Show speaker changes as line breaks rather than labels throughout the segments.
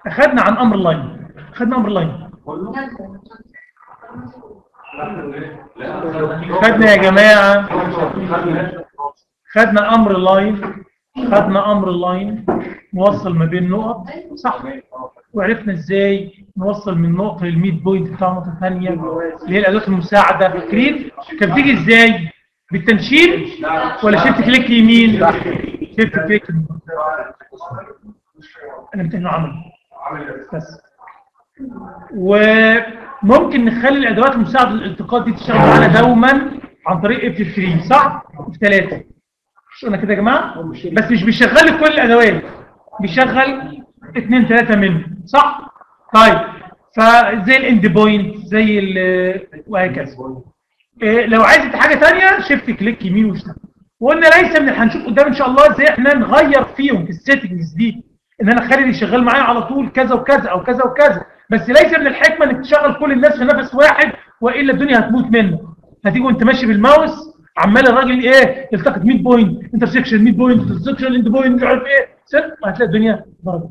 اخذنا عن امر لاين، اخذنا امر لاين، خدنا يا جماعه، خدنا امر لاين، خدنا امر لاين نوصل ما بين نقط، صح؟ وعرفنا ازاي نوصل من نقطه للميد بوينت بتاع نقطه ثانيه اللي هي الادوات المساعده. فاكرين كانت بتيجي ازاي؟ بالتنشير ولا شيفت كليك يمين؟ شيفت كليك يمين. انا بتهنه عمل بس. وممكن نخلي الادوات المساعده للالتقاط دي تشتغل معانا دوما عن طريق اف 3، صح؟ اف 3 مش قلنا كده يا جماعه؟ بس مش بيشغل لي كل الادوات، بيشغل 2 3 منهم، صح؟ طيب فزي الاند بوينت زي وهكذا. لو عايز حاجه ثانيه شيفت كليك يمين واشتغل. وقلنا ليس من هنشوف قدام ان شاء الله ازاي احنا نغير فيهم في السيتنجز دي، ان انا اخلي اللي شغال معايا على طول كذا وكذا او كذا وكذا، بس ليس من الحكمه انك تشغل كل الناس في نفس واحد والا الدنيا هتموت منك. هتيجي وانت ماشي بالماوس عمال الراجل ايه يلتقط 100 بوينت انترسكشن 100 بوينت انترسكشن اند بوينت مش عارف ايه، هتلاقي الدنيا ضربت.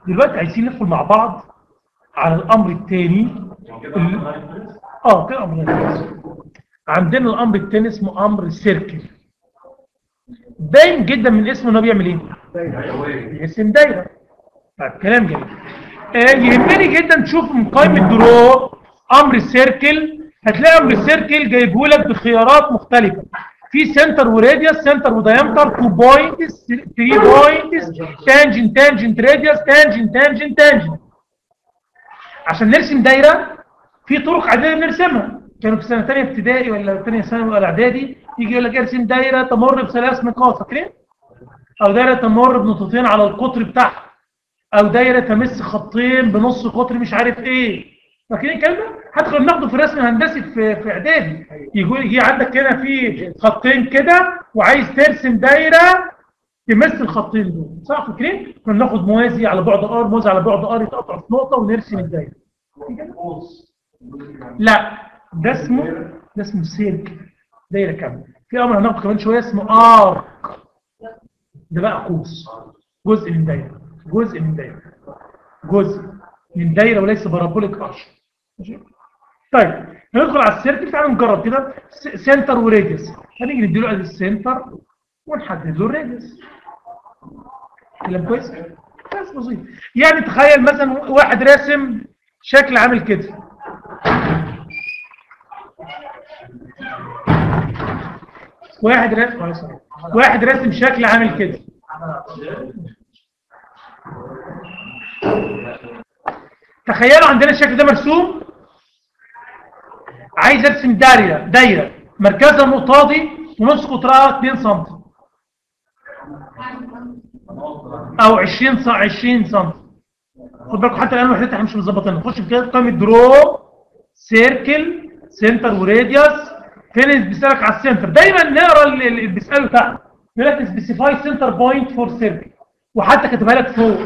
دلوقتي عايزين ندخل مع بعض على الامر الثاني. كده امر. عندنا الامر الثاني اسمه امر السيركل. باين جدا من اسمه انه بيعمل ايه؟ يرسم دايره. طيب كلام جميل. يهمني جدا تشوف من قائمه درو امر السيركل، هتلاقي امر السيركل جايبه لك بخيارات مختلفه. في سنتر وراديوس، سنتر ودايمتر، 2 بوينتس، 3 بوينتس، تانجنت تانجنت راديوس، تانجنت تانجنت تانجنت. عشان نرسم دايره في طرق عاديه بنرسمها. كانوا في سنه ثانيه ابتدائي ولا ثانيه ثانوي ولا اعدادي يجي يقول لك ارسم دايره تمر بثلاث نقاط، فاكرين؟ او دايره تمر بنقطتين على القطر بتاعها، او دايره تمس خطين بنص قطر مش عارف ايه. فاكرين الكلام ده؟ حتى كنا بناخده في الرسم الهندسي في اعدادي. يجي عندك هنا في خطين كده وعايز ترسم دايره تمس الخطين دول، صح؟ فاكرين؟ كنا ناخد موازي على بعد ار، موازي على بعد ار يتقطع في نقطه ونرسم الدايره. لا ده اسمه سيركل، دايره كامله. في امر هناخده كمان شويه اسمه ارك، ده بقى قوس، جزء من دايره، جزء من دايره، جزء من دايره وليس بارابوليك ارش. طيب ندخل على السيركل. تعالوا نجرب كده سنتر وراديوس. هنيجي نديله ادي السنتر ونحدد له الراديوس. كلام كويس؟ بس بسيط. يعني تخيل مثلا واحد راسم شكل عامل كده، واحد راسم شكل عامل كده. تخيلوا عندنا الشكل ده مرسوم، عايز ارسم دايره مركزها النقطه دي ونص قطرها 2 سم او 20 سم. خد بالكم حتى الان وحدتها مش مظبطينها. نخش في كده قائمه درو سيركل سنتر وراديوس. فين بيسالك على السنتر؟ دايما نقرا اللي بيساله تحت يقول لك سبيسيفاي سنتر بوينت فور سيركل، وحتى كاتبها لك فوق.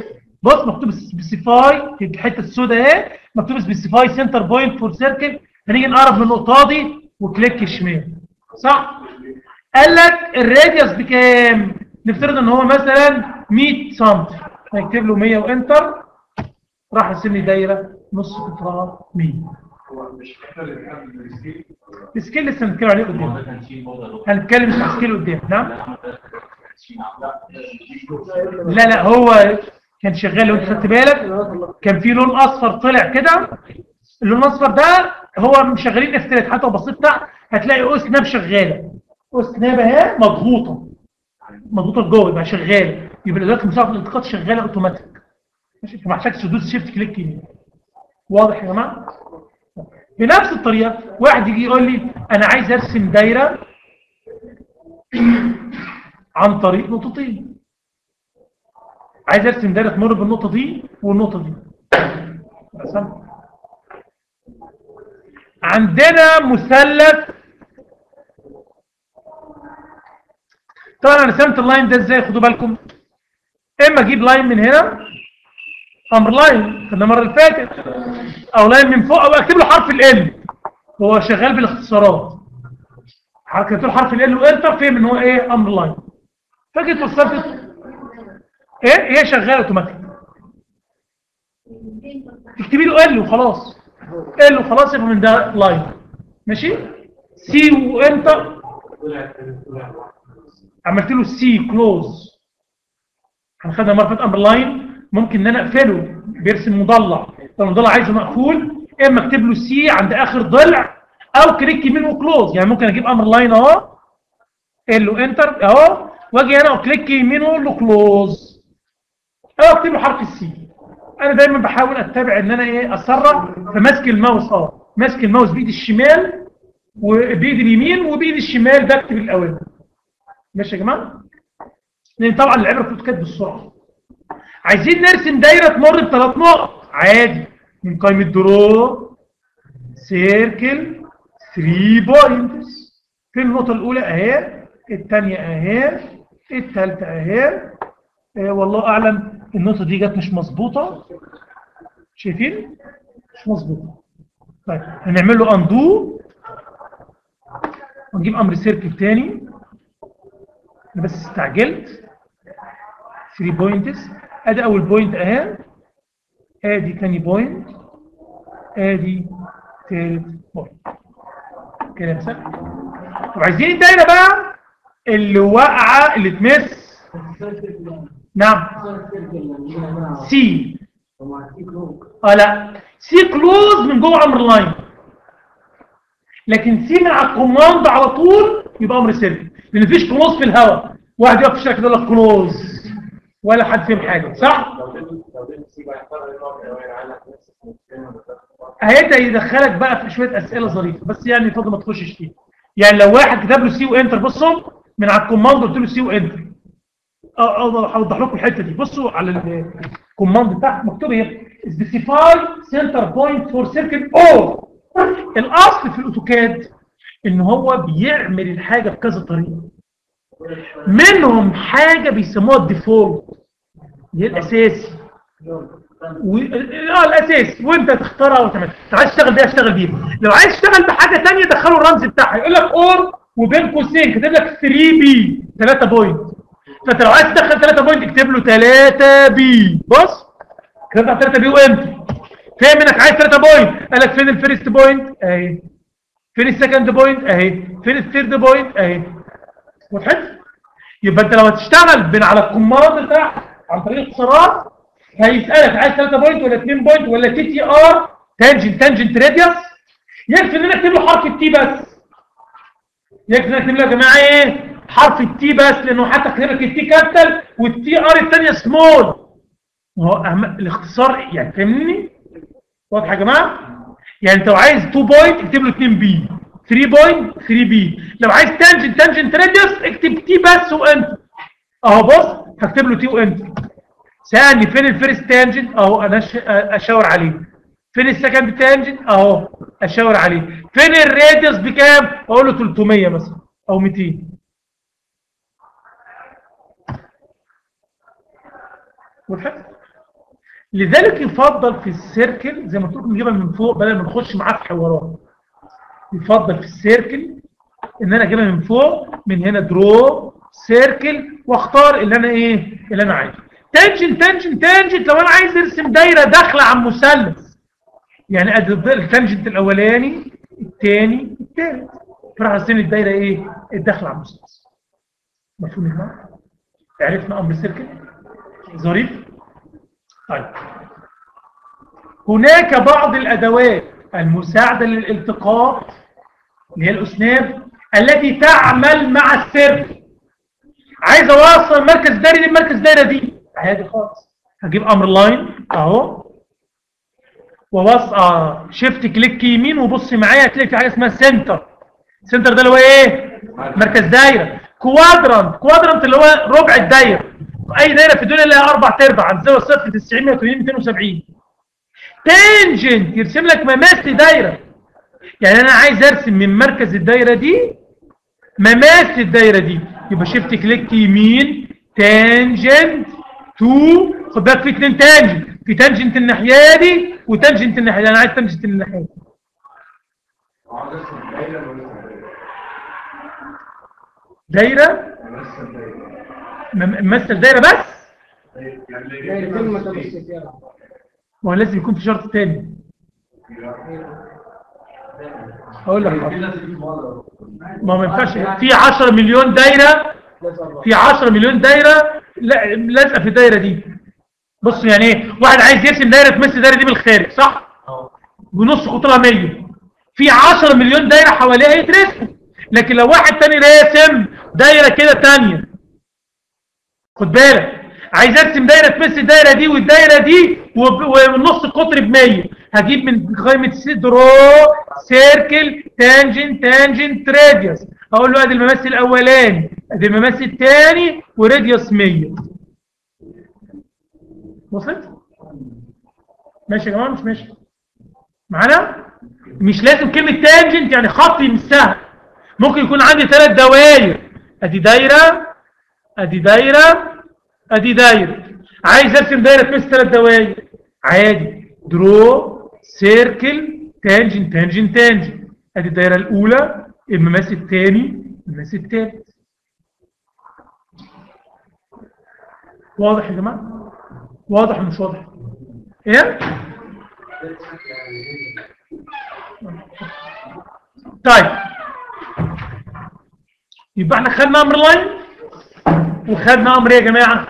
بص مكتوب سبيسيفاي في الحته السوداء اهي، مكتوب سبيسيفاي سنتر بوينت فور سيركل. هنيجي نقرب من النقطه دي وكليك شمال، صح؟ قال لك الراديوس بكام؟ نفترض ان هو مثلا 100 سم، هنكتب له 100 وانتر، راح يرسم لي دايره نص قطرها 100.
مش محتاج
السكيل لسه هنتكلم عليه قدام، هنتكلم في السكيل قدام. نعم لا هو كان شغال. لو انت خدت بالك كان في لون اصفر طلع كده، اللون الاصفر ده هو مشغلين افترات. حتى لو بصيت تحت هتلاقي اوس ناب شغاله، اوس ناب اهي مضغوطه لجوه يبقى شغاله، يبقى الادوات المساعده للالتقاط شغاله اوتوماتيك، ماشي؟ ما محتاجش تدوس شيفت كليك يمين. واضح يا جماعه؟ بنفس الطريقه واحد يجي يقول لي انا عايز ارسم دايره عن طريق نقطتين، عايز ارسم دايره تمر بالنقطه دي والنقطه دي. عندنا مثلث. طبعا انا رسمت اللاين ده ازاي؟ خدوا بالكم، اما اجيب لاين من هنا، امر لاين خدنا المره اللي فاتت، او لاين من فوق، او اكتب له حرف ال. هو شغال بالاختصارات، كتبت له حرف ال وانتر، فهم ان هو ايه؟ امر لاين. فجيت وصلت هي شغاله اوتوماتيك. تكتبي له ال وخلاص، ال وخلاص، يبقى من ده لاين. ماشي. سي وانتر، عملت له سي كلوز. هناخدها مره في امر لاين، ممكن ان انا اقفله بيرسم مضلع، لو المضلع عايزه مقفول اما اكتب له سي عند اخر ضلع، او كليك يمين وكلوز. يعني ممكن اجيب امر لاين اهو، اقول له انتر اهو، واجي هنا وكليك يمين واقول له كلوز، او اكتب له حرف السي. انا دايما بحاول اتبع ان انا ايه اسرع، فماسك الماوس ماسك الماوس بايدي الشمال وبايدي اليمين وبايدي الشمال بكتب الاوامر. ماشي يا جماعه؟ لان طبعا العبره بتتكتب بالسرعه. عايزين نرسم دايره تمر بثلاث نقط عادي، من قائمه درو سيركل 3 بوينتس. في النقطه الاولى اهي، الثانيه اهي، الثالثه اهي. والله اعلم النقطه دي جت مش مظبوطه، شايفين مش مظبوطه. طيب هنعمل له اندو ونجيب امر سيركل تاني. انا بس استعجلت. 3 بوينتس، ادي اول بوينت اهي، ادي ثاني بوينت، ادي ثالث بوينت. كده سهل. طب عايزين الدايره بقى اللي واقعه اللي تمس. نعم سي. لا، سي كلوز من جوه امر لاين، لكن سي مع الكوماند على طول يبقى امر سيركل، لان مفيش كلوز في الهواء. واحد يقف في الشركه يقول لك كلوز ولا حد فيهم حاجه، صح؟ هيبدا يدخلك بقى في شويه اسئله ظريفه، بس يعني فضل ما تخشش فيها. يعني لو واحد كتب له سي وانتر، بصوا من على الكوماند قلت له سي وانتر، اوضح لكم الحته دي. بصوا على الكوماند تحت مكتوب ايه؟ سبيسيفاي سنتر بوينت فور سيركل او. الاصل في الاوتوكاد ان هو بيعمل الحاجه بكذا طريقه، منهم حاجه بيسموها الديفولت، دي الاساسي الاساسي، وانت تختارها وتعمل. لو عايز تشتغل بيها اشتغل بيها، لو عايز تشتغل بحاجه ثانيه دخله الرمز بتاعها، يقول لك اور وبين قوسين كاتب لك 3 بي 3 بوينت. فانت لو عايز تدخل 3 بوينت اكتب له 3 بي. بص كتبت 3 بي وامتى فاهم انك عايز 3 بوينت، قال لك فين الفيرست بوينت اهي، فين السكند بوينت اهي، فين الثيرد بوينت اهي. وضحت؟ يبقى انت لو هتشتغل بين على الكوماند بتاعك عن طريق الاختصارات، هيسالك عايز 3 بوينت ولا 2 بوينت ولا تي تي ار تانجنت راديوس. يكفي ان انا اكتب له حرف التي بس، يكفي ان انا اكتب له يا جماعه ايه حرف التي بس، لانه حتى كاتب لك التي كابيتال والتي ار الثانيه سمول. هو الاختصار يعني، فاهمني؟ واضح يا جماعه؟ يعني انت لو عايز 2 بوينت اكتب له 2 بي، 3 بوينت 3 بي. لو عايز تانجنت راديوس اكتب تي بس وانت اهو. بص هكتب له تي وانت. سألني فين الفيرست تانجنت اهو، انا اشاور عليه. فين السكند تانجنت اهو اشاور عليه. فين الراديوس بكام اقول له 300 مثلا او 200. لذلك يفضل في السيركل زي ما قلت لكم نجيبها من فوق بدل ما نخش معاه في حوارات. يفضل في السيركل ان انا اجيبها من فوق، من هنا درو سيركل، واختار اللي انا ايه اللي انا عايزه. تانجنت لو انا عايز ارسم دايره داخله عن مثلث، يعني ادي التانجنت الاولاني الثاني الثالث، فراح ارسم الدايره ايه الداخله عن مثلث. مفهوم يا جماعه؟ عرفنا امر السيركل ظريف. طيب هناك بعض الادوات المساعده للالتقاط اللي هي الاسناب التي تعمل مع السيركل. عايز اوصل مركز دايره دي بمركز دايره دي عادي خالص، هجيب امر لاين اهو ووصل شيفت كليك يمين وبص معايا هتلاقي في حاجه اسمها سنتر. سنتر ده اللي هو ايه مركز دايره. كوادرانت اللي هو ربع الدايره. اي دايره في الدنيا لها 4/4 عن زاويه 0 90 180 270. تانجنت يرسم لك مماس دايره، يعني انا عايز ارسم من مركز الدايره دي مماس الدايره دي، يبقى شيفت كليك يمين تانجنت تو. خد بالك في 2 تانجنت، في تانجنت الناحيه دي وتانجنت الناحيه دي. انا عايز تانجنت الناحيه دي. دايره ممثل دايره بس
دايرتين متمسكين.
ما هو لازم يكون في شرط تاني. هقول لك ما ينفعش في 10 مليون دايره، في 10 مليون دايره لازقه في الدايره دي. بص يعني ايه، واحد عايز يرسم دايره تمثل الدايره دي بالخارج صح؟ بنص قطرها 100، في 10 مليون دايره حواليها يترسم. لكن لو واحد تاني راسم دايره كده تانيه، خد بالك، عايز ارسم دايره تمثل الدايره دي والدايره دي والنص القطر ب 100، هجيب من قائمه درو سيركل تانجنت راديوس، اقول له ادي الممثل الاولاني ادي الممثل الثاني وراديوس 100. وصلت؟ ماشي يا جماعه مش ماشي معانا؟ مش لازم كلمه تانجنت يعني خط يمسها، ممكن يكون عندي 3 دوائر، ادي دايره ادي دايره ادي دايره، عايز ارسم دايره تمثل 3 دوائر عادي، درو سيركل تانجنت ادي الدايره الاولى الممثل الثاني الممثل الثالث. واضح يا جماعه؟ واضح ولا مش واضح؟ ايه؟ طيب يبقى احنا خدنا امر لاين وخدنا امر ايه يا جماعه؟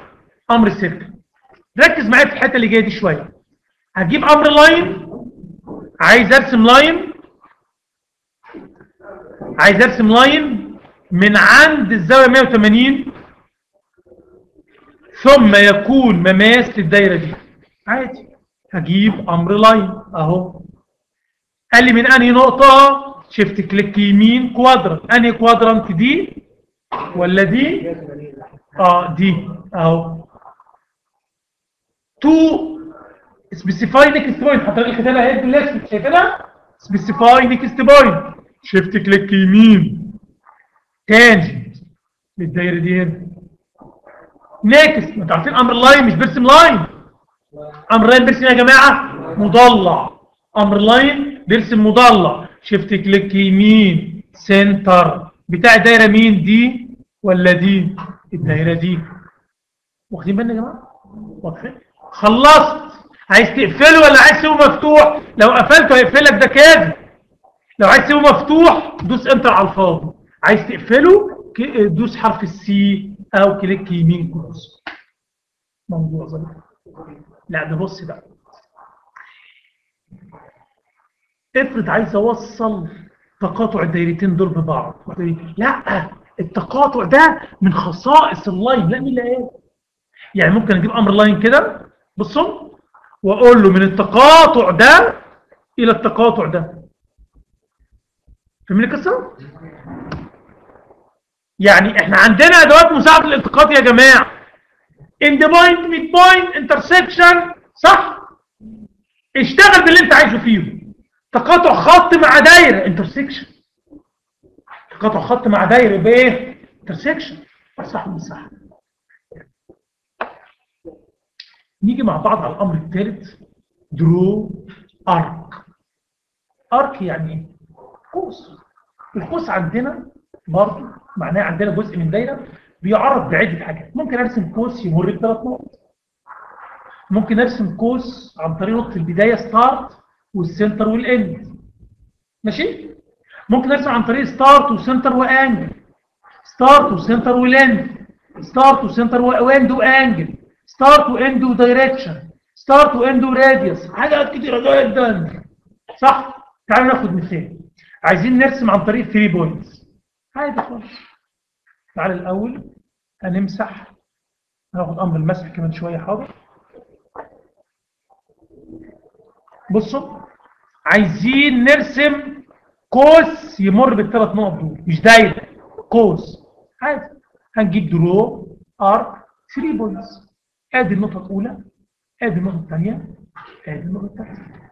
امر السيركل. ركز معايا في الحته اللي جايه دي شويه. هجيب امر لاين، عايز ارسم لاين من عند الزاويه 180 ثم يكون مماس للدايره دي عادي. هجيب امر لاين اهو، قال لي من انهي نقطه؟ شيفت كليك يمين كوادرانت، انهي كوادرانت دي ولا دي؟ دي اهو. تو سبيسيفاي نيكست بوينت، حضرتك الختانه اهي بالاسم شايفينها؟ سبيسيفاي نيكست بوينت، شيفت كليك يمين تانجنت للدايره دي هنا. نيكست، ما انتوا عارفين امر لاين مش بيرسم لاين، امر لاين بيرسم يا جماعه مضلع، امر لاين بيرسم مضلع، شيفت كليك يمين سنتر بتاع الدايره مين؟ دي ولا دي؟ الدايره دي. واخدين بالنا يا جماعه؟ واضحين؟ خلصت. عايز تقفله ولا عايز تسيبه مفتوح؟ لو قفلته هيقفلك ده كاذب. لو عايز تسيبه مفتوح دوس انتر على الفاضي، عايز تقفله دوس حرف السي او كليك يمين كروس. موضوع ظريف. لا ده بص بقى، افرض عايز اوصل تقاطع الدايرتين دول ببعض، لا التقاطع ده من خصائص اللاين، لا مين اللي قال؟ يعني ممكن اجيب امر لاين كده بصوا واقول له من التقاطع ده الى التقاطع ده. فاهمين القصه؟ يعني احنا عندنا ادوات مساعده للالتقاط يا جماعه، اند بوينت ميد بوينت انترسكشن صح؟ اشتغل باللي انت عايزه فيه. تقاطع خط مع دايره انترسكشن، تقاطع خط مع دايره بايه؟ انترسكشن. صح ولا صح؟ نيجي مع بعض على الامر الثالث، درو ارك. ارك يعني ايه؟ قوس. القوس عندنا برضه معناه عندنا جزء من دايره بيعرض بعده حاجات. ممكن ارسم قوس يمر ب3 نقط، ممكن ارسم قوس عن طريق نقطه البدايه ستارت والسنتر والاند، ماشي؟ ممكن ارسم عن طريق ستارت وسنتر وانجل، ستارت وسنتر والاند، ستارت وسنتر واند وانجل، ستارت واند ودايركشن، ستارت واند وراديوس، حاجات كتيره جدا صح؟ تعالوا ناخد مثال. عايزين نرسم عن طريق 3 بوينتس عادي خالص. تعالى الاول هنمسح، هناخد امر المسح كمان شويه. حاضر. بصوا عايزين نرسم قوس يمر ب3 نقط دول، مش دايره، قوس عادي. هنجيب درو ارك 3 بوينتس، ادي النقطه الاولى ادي النقطه الثانيه ادي النقطه الثالثه.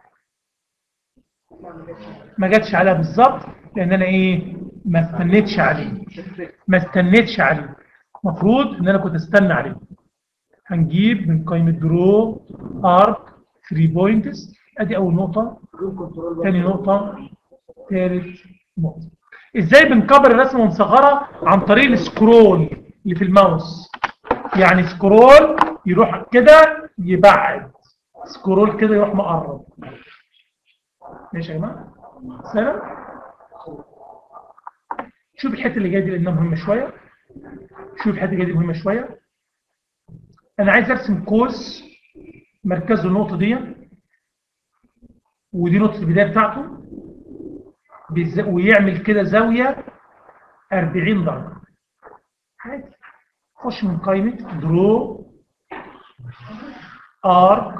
ما جاتش عليها بالظبط لان انا ايه؟ ما استنيتش عليه، المفروض ان انا كنت استنى عليه. هنجيب من قائمه درو ارك 3 بوينتس، ادي اول نقطه ثاني نقطه ثالث نقطه. ازاي بنكبر الرسمه ونصغرها؟ عن طريق السكرول اللي في الماوس. يعني سكرول يروح كده يبعد، سكرول كده يروح مقرب. ماشي يا جماعه؟ سلام. شوف الحته اللي جايه دي لانها مهمه شويه. شوف الحته اللي جايه دي مهمه شويه. انا عايز ارسم قوس مركزه النقطه دي، ودي نقطه البدايه بتاعته، ويعمل كده زاويه 40 درجه. عادي. خش من قائمه درو ارك.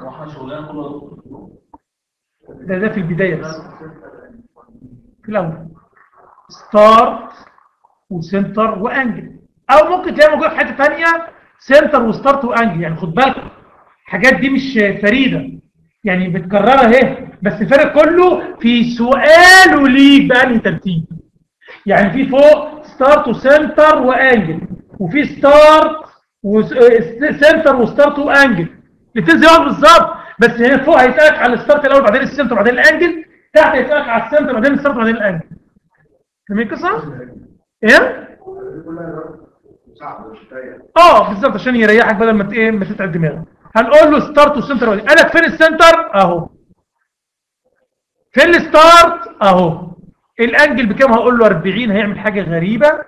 ده في البدايه بس. في الاول ستارت وسنتر وانجل، او ممكن تلاقي موجود في حته ثانيه سنتر وستارت وانجل. يعني خد بالك الحاجات دي مش فريده، يعني بتكررها اهي، بس الفرق كله في سؤاله ليك بأنهي ترتيب. يعني في فوق ستارت وسنتر وانجل، وفي ستارت وسنتر وستارت وانجل، الاثنين زي بعض بالظبط، بس هنا فوق هيسالك على الستارت الاول بعدين السنتر بعدين الانجل، تحت هيسالك على السنتر بعدين الستارت بعدين الانجل. فاهمين القصه؟ ايه؟ بالظبط، عشان يريحك بدل ما ايه ما تتعب دماغك. هنقول له ستارت وسنتر وانجل. قالك فين السنتر؟ اهو. فين الستارت؟ اهو. الانجل بكام؟ هقول له 40. هيعمل حاجه غريبه،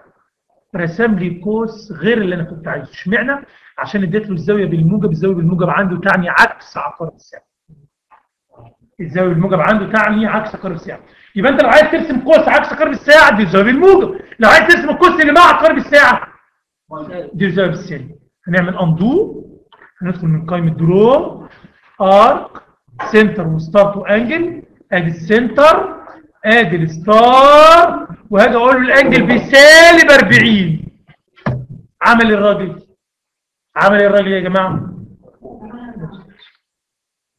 رسم لي قوس غير اللي انا كنت عايزه. اشمعنى؟ عشان اديت له الزاويه بالموجب. الزاويه بالموجب عنده تعني عكس عقارب الساعه. الزاويه بالموجب عنده تعني عكس عقارب الساعه. يبقى انت لو عايز ترسم قوس عكس عقارب الساعه دي الزاويه بالموجب، لو عايز ترسم القوس اللي مع عقارب الساعه دي الزاويه بالسالب. هنعمل اندو، هندخل من قائمه درو ارك سنتر وستارت وانجل. ادي السنتر، ادي الستار، وهاجي اقول له الانجل بسالب 40. عمل الراجل. عمل الراجل يا جماعه.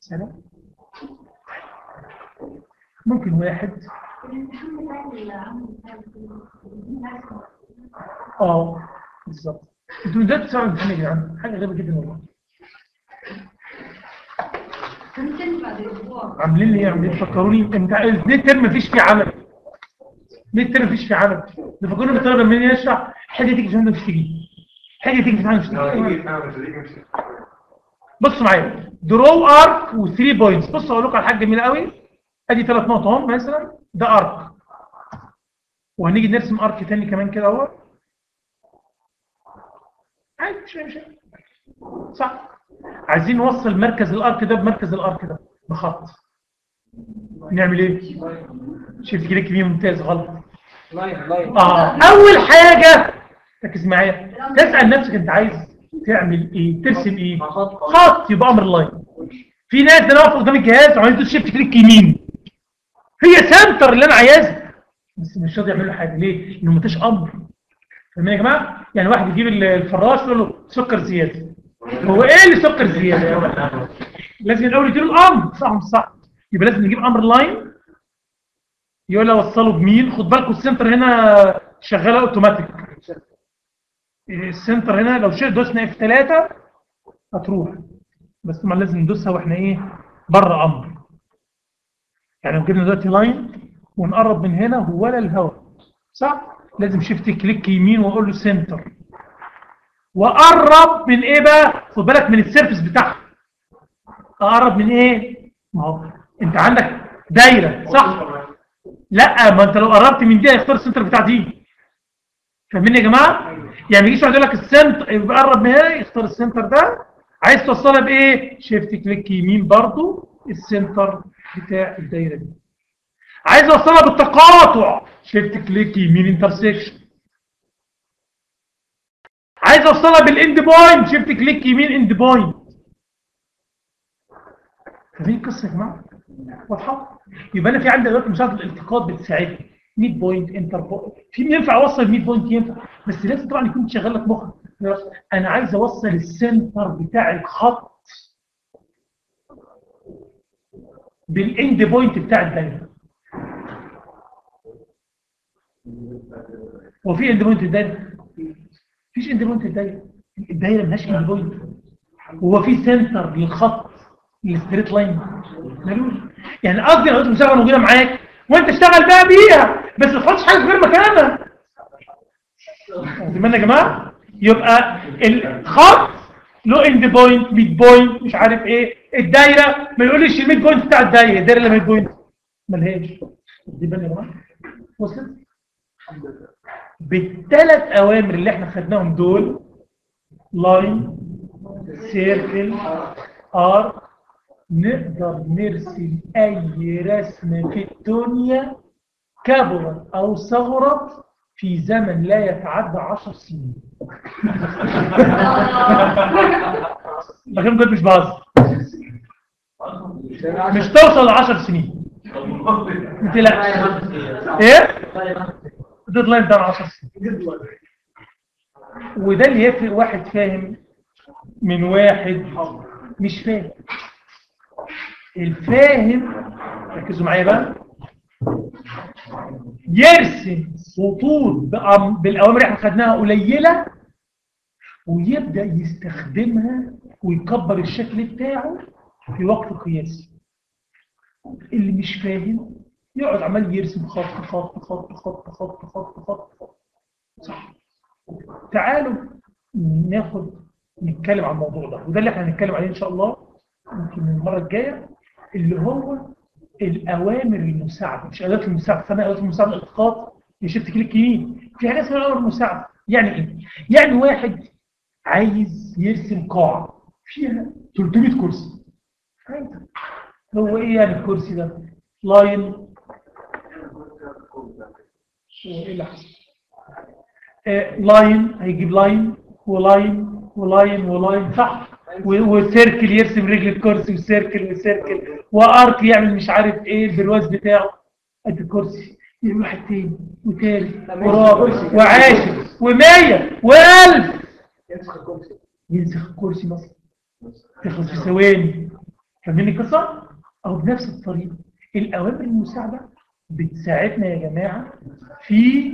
سلام. ممكن واحد بالظبط. انتوا ازاي بتساعدوا الامتحان يا جدعان؟ حاجه غريبه جدا والله. عاملين لي ايه؟ عاملين تفكروني ليه الترم مفيش فيه عمل؟ ليه الترم مفيش فيه عمل؟ بيفكروني بالطلبه لما يشرح حاجه تيجي في مش تيجي، حاجه تيجي في مش تيجي. بصوا معايا، درو ارك و3 بوينتس. بصوا اقول لكم على حاجه جميله قوي. ادي 3 نقط اهم مثلا، ده ارك، وهنيجي نرسم ارك ثاني كمان كده اهو. عادي مش صح. عايزين نوصل مركز الارك ده بمركز الارك ده بخط. نعمل ايه؟ شفت كليك يمين ممتاز. غلط. اول حاجه ركز معايا، تسال نفسك انت عايز تعمل ايه؟ ترسم ايه؟ خط. يبقى امر لاين. في ناس انا واقف قدام الجهاز وعايز تدوس شيفت كليك يمين، هي سنتر اللي انا عايزها، بس مش راضي يعمل له حاجه. ليه؟ انه مفيش امر. فاهمين يا جماعه؟ يعني واحد يجيب الفراش يقول له سكر زياده، هو ايه اللي سكر زياده؟ لازم الاول يديله الامر. صح مش صح؟ يبقى لازم نجيب امر لاين يقول له اوصله بمين. خد بالكم السنتر هنا شغاله اوتوماتيك. السنتر هنا لو دوسنا F3 هتروح، بس طبعا لازم ندوسها واحنا ايه؟ بره امر. يعني لو جبنا دلوقتي لاين ونقرب من هنا ولا الهواء، صح؟ لازم شيفت كليك يمين واقول له سنتر، واقرب من ايه بقى؟ خد بالك من السيرفس بتاعها. اقرب من ايه؟ ما هو انت عندك دايره صح؟ لا، ما انت لو قربت من دي هيختار السنتر بتاع دي. فاهمين يا جماعه؟ يعني ما يجيش واحد يقول لك السنتر يبقى قرب من هنا يختار السنتر ده. عايز توصلها بايه؟ شيفت كليك يمين برضو السنتر بتاع الدايره دي. عايز اوصلها بالتقاطع، شيفت كليك يمين انترسكشن. عايز اوصلها بالاند بوينت، شيفت كليك يمين اند بوينت. فاهمين القصه يا جماعه؟ واضحه؟ يبقى انا في عندي دلوقتي مساعده الالتقاط بتساعدني. 100 بوينت انتر بوينت، في ينفع اوصل 100 بوينت ينفع، بس لازم طبعا يكون شغال لك مخك. انا عايز اوصل السنتر بتاع الخط بالاند بوينت بتاع الدايره. هو في اند بوينت الدايره؟ مفيش اند بوينت الدايره. الدايره مالهاش اند بوينت. هو في سنتر للخط الستريت لاين مالوش. يعني قصدي لو المسافه موجوده معاك وانت اشتغل بقى بيها، بس ما تحطش حاجه في غير مكانها. واخدين بالنا يا جماعه؟ يبقى الخط له اند بوينت، ميد بوينت، مش عارف ايه. الدايره ما يقوليش الميد بوينت بتاع الدايره، الدايره اللي ميد بوينت ملهاش. دي بقى يا جماعه وصلت بالثلاث اوامر اللي احنا خدناهم دول، لاين، سيركل، ار. نقدر نرسم اي رسمه في الدنيا كبرت او صغرت في زمن لا يتعدى 10 سنين. لكن بجد مش بهزر، مش توصل ل 10 سنين. ما تقلقش. ايه؟ الديدلاين ده 10 سنين. وده اللي يفرق واحد فاهم من واحد مش فاهم. الفاهم ركزوا معايا بقى، يرسم خطوط بالاوامر اللي احنا خدناها قليله ويبدا يستخدمها ويكبر الشكل بتاعه في وقت قياسي. اللي مش فاهم يقعد عمال يرسم خط خط خط خط خط خط خط. صح. تعالوا نتكلم عن الموضوع ده، وده اللي احنا هنتكلم عليه ان شاء الله يمكن المره الجايه، اللي هو الاوامر المساعده. مش اداه المساعده، فانا اداه المساعده الاسقاط يشفت كليك يمين. في حاجه اسمها الاوامر المساعده. يعني ايه؟ يعني واحد عايز يرسم قاعه فيها 300 كرسي. هو ايه يعني الكرسي ده؟ لاين، ايه اللي حصل؟ لاين هيجيب لاين ولاين ولاين ولاين، صح؟ وسيركل يرسم رجل الكرسي، وسيركل وسيركل، وارك يعمل مش عارف ايه البرواز بتاعه. ادي الكرسي يجيب واحد تاني وتالت ورابع وعاشر و100 و1000. ينسخ الكرسي مثلا تخلص في ثواني. فاهمين القصه؟ او بنفس الطريقه الاوامر المساعده بتساعدنا يا جماعه في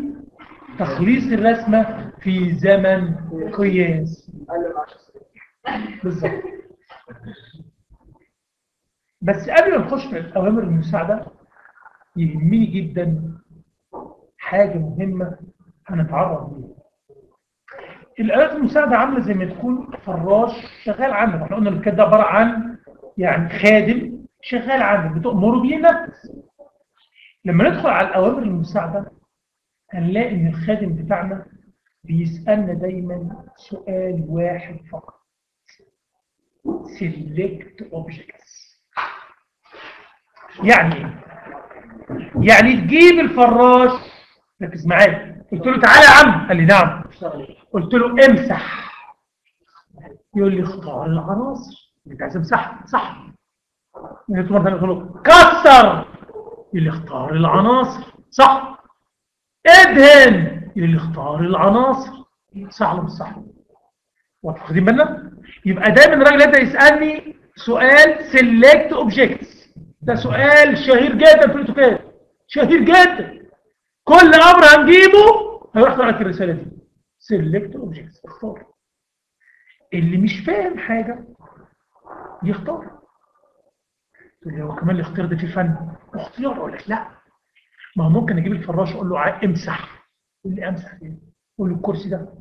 تخليص الرسمه في زمن قياسي. بالظبط. بس قبل ما نخش في الاوامر المساعده يهمني جدا حاجه مهمه هنتعرض ليها. الآلات المساعدة عاملة زي ما تكون فراش شغال عندك. احنا قلنا الكاد ده عبارة عن يعني خادم شغال عندك بتأمره بينفذ. لما ندخل على الأوامر المساعدة هنلاقي إن الخادم بتاعنا بيسألنا دايما سؤال واحد فقط: select objects. يعني ايه؟ يعني تجيب الفراش، ركز معايا، قلت له تعالى يا عم، قال لي نعم. قلت له امسح، يقول لي اختار العناصر. انت عايز امسحها، صح؟ قلت له كسر، يقول لي اختار العناصر، صح؟ ادهن، يقول لي اختار العناصر، صح ولا مش صح؟ واخدين بالنا؟ يبقى دايما الراجل يبدا يسالني سؤال سيلكت اوبجكتس. ده سؤال شهير جدا في الاوتوكاد، شهير جدا. كل امر هنجيبه هيروح لك الرساله دي: سيلكت اوبجكتس، اختار. اللي مش فاهم حاجه يختار. تقول لي هو كمان الاختيار ده فيه فن؟ اختيار. اقول لك لا، ما هو ممكن اجيب الفراش اقول له امسح، يقول لي امسح ايه؟ اقول له الكرسي ده،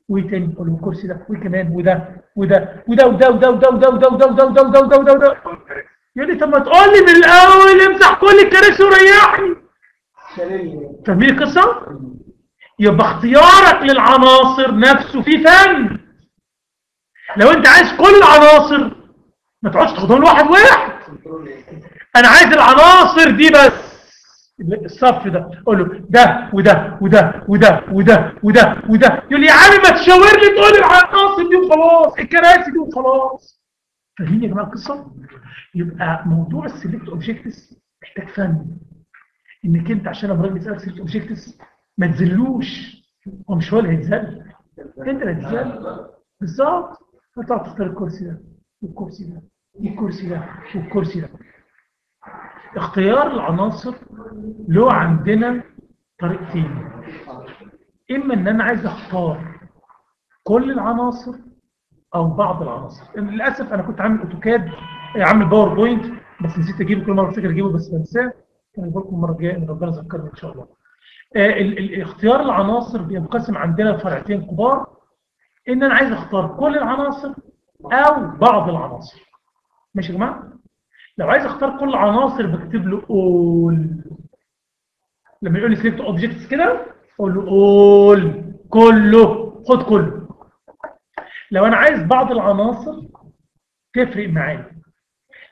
وايه تاني؟ اقول له الكرسي ده، وايه كمان؟ وده وده وده وده وده وده وده وده وده وده وده وده وده وده وده. يقول لي طب ما تقول لي من الاول امسح كل الكراسي وريحني. فاهمين القصه؟ يبقى اختيارك للعناصر نفسه فيه فن. لو انت عايز كل العناصر ما تقعدش تاخدهم واحد واحد. انا عايز العناصر دي بس، الصف ده اقول له ده وده وده وده وده وده وده. يقول لي يا عم ما تشاور لي، تقول لي العناصر دي وخلاص، الكراسي دي وخلاص. فاهمين يا جماعه القصه؟ يبقى موضوع السيلكت اوبجكتس محتاج فن. انك انت عشان لما الراجل يسالك سيلكت اوبجكتس ما تذلوش، هو مش هو اللي هيتذل، انت اللي هتتذل. بالظبط. هتقعد تختار الكرسي ده والكرسي ده والكرسي ده والكرسي ده. اختيار العناصر له عندنا طريقتين: اما ان انا عايز اختار كل العناصر او بعض العناصر. للاسف انا كنت عامل اوتوكاد، عامل باوربوينت بس نسيت اجيبه، كل مره افتكر اجيبه بس بنساه. كان لكم المره الجايه ان ربنا يذكرني ان شاء الله. اختيار العناصر بينقسم عندنا لفرعتين كبار: ان انا عايز اختار كل العناصر، او بعض العناصر. ماشي يا جماعه؟ لو عايز اختار كل عناصر بكتب له all. لما يقول لي select objects كده اقول له all، كله، خد كله. لو انا عايز بعض العناصر تفرق معايا.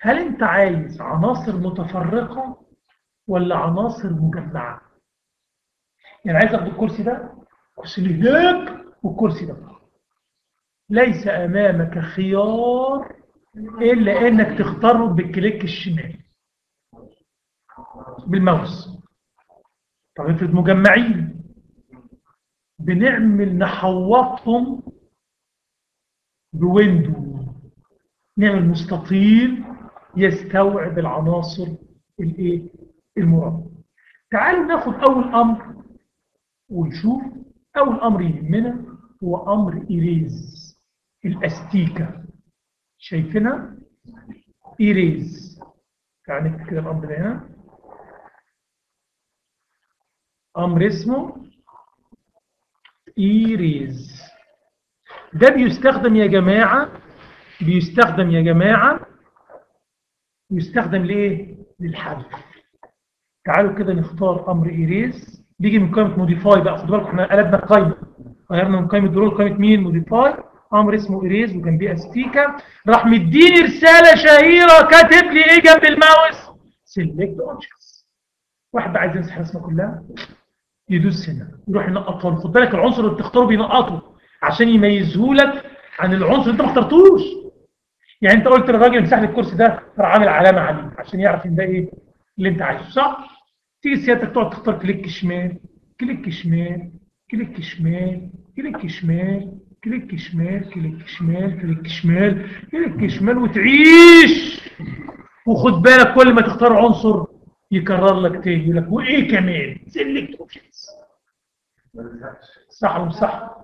هل انت عايز عناصر متفرقه ولا عناصر مجمعه؟ يعني عايز اخد الكرسي ده، الكرسي اللي هناك، والكرسي ده. ليس امامك خيار الا انك تختاره بالكليك الشمال بالماوس. طب افرض مجمعين، بنعمل نحوطهم بويندو، نعمل مستطيل يستوعب العناصر الايه المراد. تعالوا ناخد اول امر ونشوف. اول امر يهمنا هو امر إيريز، الاستيكه. شايفينها؟ إيريز. تعالوا نكتب كده الامر ده هنا. امر اسمه إيريز. ده بيستخدم يا جماعه، يستخدم ليه؟ للحذف. تعالوا كده نختار امر إيريز. بيجي من قائمه موديفاي بقى. خدوا بالكم احنا قلبنا القائمه، غيرنا من قائمه درو لقائمه مين؟ موديفاي. امر اسمه إيريز وجنبيه استيكه. راح مديني رساله شهيره، كاتب لي ايه جنب الماوس؟ سيلكت اوبجكتس. واحد بقى عايز يمسح الرسمه كلها، يدوس هنا يروح ينقطه. خد بالك العنصر اللي بتختاره بينقطه عشان يميزهولك عن العنصر اللي انت ما اخترتوش. يعني انت قلت للراجل امسح لي الكرسي ده، راح عامل علامه عليه عشان يعرف ان ده ايه اللي انت عايزه، صح؟ تيجي سيادتك تقعد تختار كليك شمال، كليك شمال، كليك شمال، كليك شمال، كليك شمال، كليك شمال، كليك شمال، كليك شمال، وتعيش. وخد بالك كل ما تختار عنصر يكرر لك تاني، يقول لك وايه كمان؟ سيلكت اوبجكتس. صح ولا مش صح؟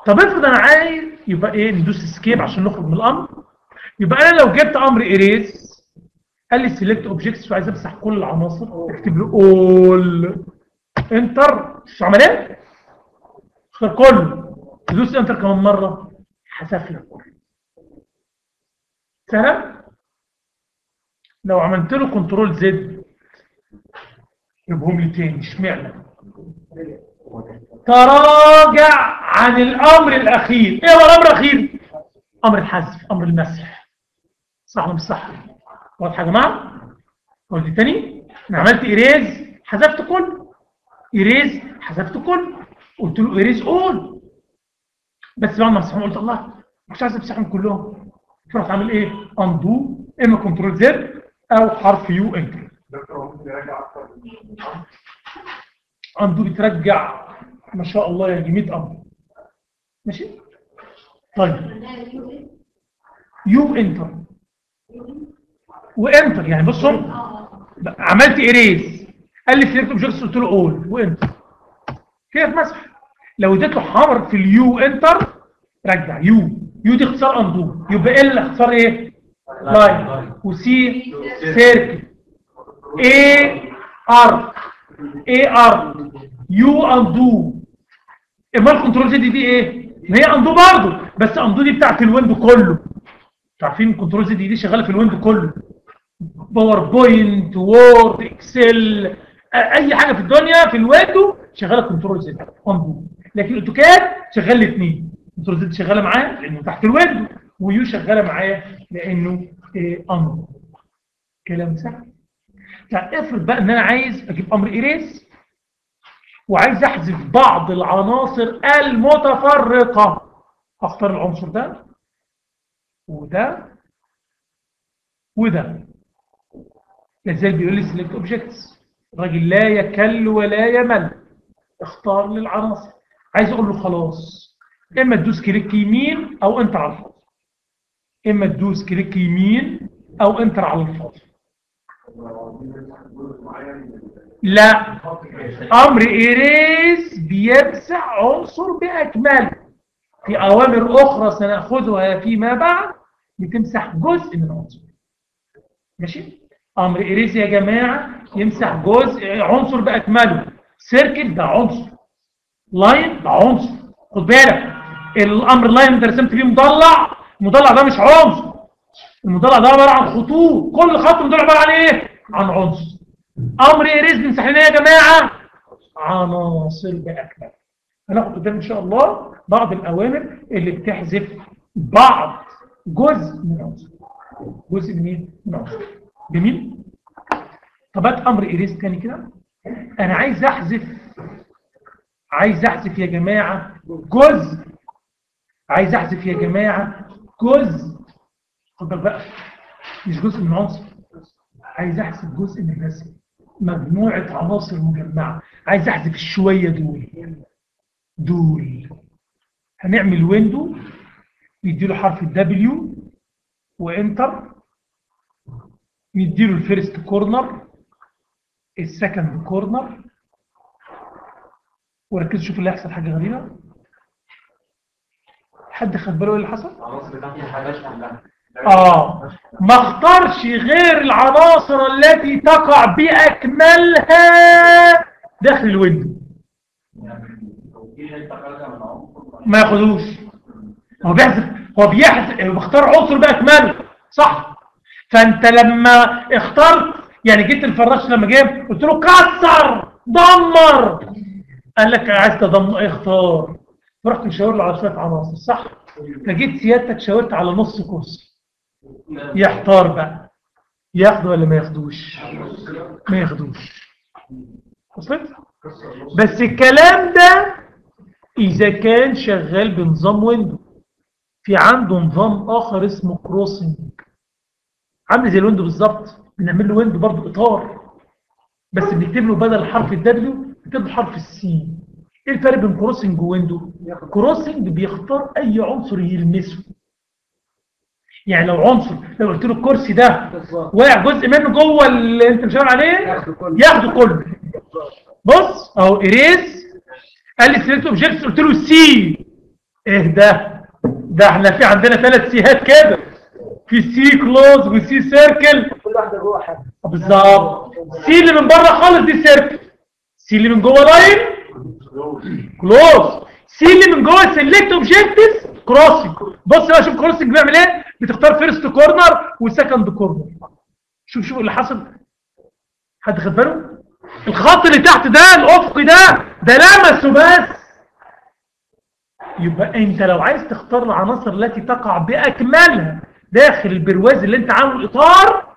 طب افرض انا عايز، يبقى ايه؟ ندوس اسكيب عشان نخرج من الامر. يبقى انا لو جبت امر إيريز قال لي سيلكت اوبجكتس وعايز امسح كل العناصر، اكتب له اول، انتر. مش عمليه؟ اختار كله، تدوس انتر كمان مره، حذف لك كله. سهل. لو عملت له كنترول زد يجيبهم لي تاني. اشمعنى؟ تراجع عن الامر الاخير. ايه هو الامر الاخير؟ امر الحذف، امر المسح. صح ولا مش صح؟ واضح يا جماعه؟ قلت تاني، انا عملت إيريز حذفت كله، إيريز حذفت كله، قلت له إيريز اول. بس بعد ما مسحهم قلت الله مش عايز امسحهم كلهم، فرحت عامل ايه؟ اندو، اما كنترول زد او حرف يو انتر. اندو بترجع ما شاء الله يا 100 امر. ماشي؟ طيب يو انتر وانتر. يعني بصوا عملت إيريز قال لي سيلكت اوبجكتس، قلت له اول وانتر كده مسح. لو اديت له حمر في اليو انتر رجع يو. يو دي اختصار اندو، يبقى ال اختصار ايه؟ لاين، وسي سيركل، اي ار، اي ار، يو اندو. اما الكنترول زد دي ايه؟ ما هي اندو برضه، بس اندو دي بتاعت الويندو كله. عارفين الكنترول زد دي شغاله في الويندو كله، باوربوينت، وورد، اكسل، اي حاجه في الدنيا في الويندو شغاله كنترول زد اندو. لكن الاوتوكاد شغال الاثنين، كنترول زد شغاله معاه لانه تحت الويندو، ويو شغاله معاه لانه اندو. كلام سهل. افرض بقى ان انا عايز اجيب امر إيريز وعايز احذف بعض العناصر المتفرقه. اختار العنصر ده وده وده. لذلك بيقول لي سيلكت اوبجكتس. الراجل لا يكل ولا يمل، اختار للعناصر. عايز اقول له خلاص، اما تدوس كليك يمين او انتر على الفاضي، اما تدوس كليك يمين او انتر على الفاضي. لا، امر إيريز بيمسح عنصر باكمله. في اوامر اخرى سناخذها فيما بعد بتمسح جزء من العنصر. ماشي؟ امر إيريز يا جماعه يمسح جزء عنصر باكمله. سيركل ده عنصر، لاين ده عنصر. خد بالك الامر لاين انت رسمت فيه مضلع، المضلع ده مش عنصر، المضلع ده عباره عن خطوط، كل خط مضلع عباره عن ايه؟ عن عنصر. امر اريز بنمسح لنا يا جماعه عناصر باكملها. هناخد قدام ان شاء الله بعض الاوامر اللي بتحذف بعض جزء من عنصر. جزء من ايه؟ من عنصر. جميل؟ طب هات امر اريز تاني كده. انا عايز احذف يا جماعه جزء. عايز احذف يا جماعه جزء. خد بالك بقى، مش جزء من عنصر، عايز احذف جزء من الرسم، مجموعه عناصر مجمعه. عايز احذف الشويه دول. هنعمل ويندو، نديله حرف الدبليو وانتر، نديله الفيرست كورنر، السكند كورنر، وركزوا شوفوا اللي هيحصل حاجه غريبه. حد خد باله ايه اللي حصل؟ ما اختارش غير العناصر التي تقع باكملها داخل الويندو. ما ياخدوش. هو بيختار عنصر باكمله، صح؟ فانت لما اخترت، يعني جيت الفراش لما جاب قلت له كسر دمر، قال لك عايز تدمر اختار، فرحت مشاور له على شويه عناصر، صح؟ فجيت سيادتك شاورت على نص كرسي، يحتار بقى ياخده ولا ما ياخدوش؟ ما ياخدوش. وصلت؟ بس الكلام ده اذا كان شغال بنظام ويندو. في عنده نظام اخر اسمه كروسنج، عامل زي الويندو بالظبط، بنعمل له ويندو برضه اطار، بس بنكتب له بدل حرف الدبليو بنكتب له حرف السي. ايه الفرق بين كروسنج وويندو؟ كروسنج بيختار اي عنصر يلمسه. يعني لو عنصر، لو قلت له الكرسي ده واقع جزء منه جوه اللي انت مشاور عليه، ياخده كله. بص اهو اريز، قال لي سيلكت اوبجكتس، قلت له سي. ايه ده احنا في عندنا 3 سيهات كده، في سي كلوز وسي سيركل،
كل واحده جوه حاجه
بالظبط. سي اللي من بره خالص دي سيركل، سي اللي من جوه لاين كلوز، سي اللي من جوه سيلكت اوبجكتس كروسنج. بص بقى شوف كروسنج بيعمل ايه، بتختار فيرست كورنر وسكند كورنر. شوف اللي حصل. حد خد باله؟ الخط اللي تحت ده الافقي ده لمسه بس. يبقى انت لو عايز تختار العناصر التي تقع باكملها داخل البرواز اللي انت عامله الاطار،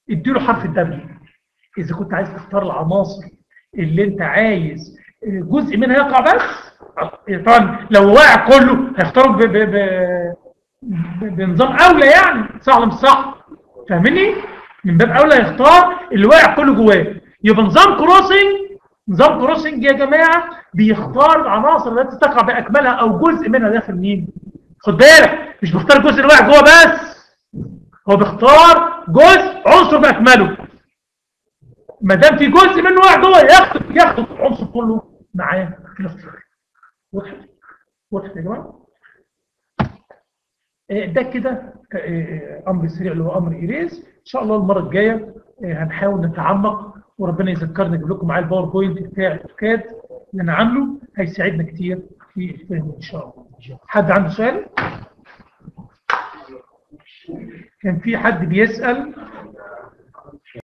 اديله حرف الدبليو. اذا كنت عايز تختار العناصر اللي انت عايز جزء منها يقع بس، طبعا لو واقع كله هيختاره بنظام اولى، يعني صح ولا مش صح؟ فاهمني؟ من باب اولى يختار اللي واقع كله جواه. يبقى نظام كروسنج يا جماعه بيختار العناصر التي تقع باكملها او جزء منها داخل مين؟ خد بالك، مش بيختار الجزء اللي واقع جوه بس، هو بيختار جزء عنصر باكمله. ما دام في جزء منه واقع جوه ياخد العنصر كله معاه كده. واضح يا جماعه؟ ده كده امر سريع اللي هو امر ايريز. ان شاء الله المره الجايه هنحاول نتعمق، وربنا يذكرنا نجيب لكم معايا الباوربوينت بتاع الكاد اللي انا عامله، هيساعدنا كتير في الفهم ان شاء الله. حد عنده سؤال؟ كان في حد بيسال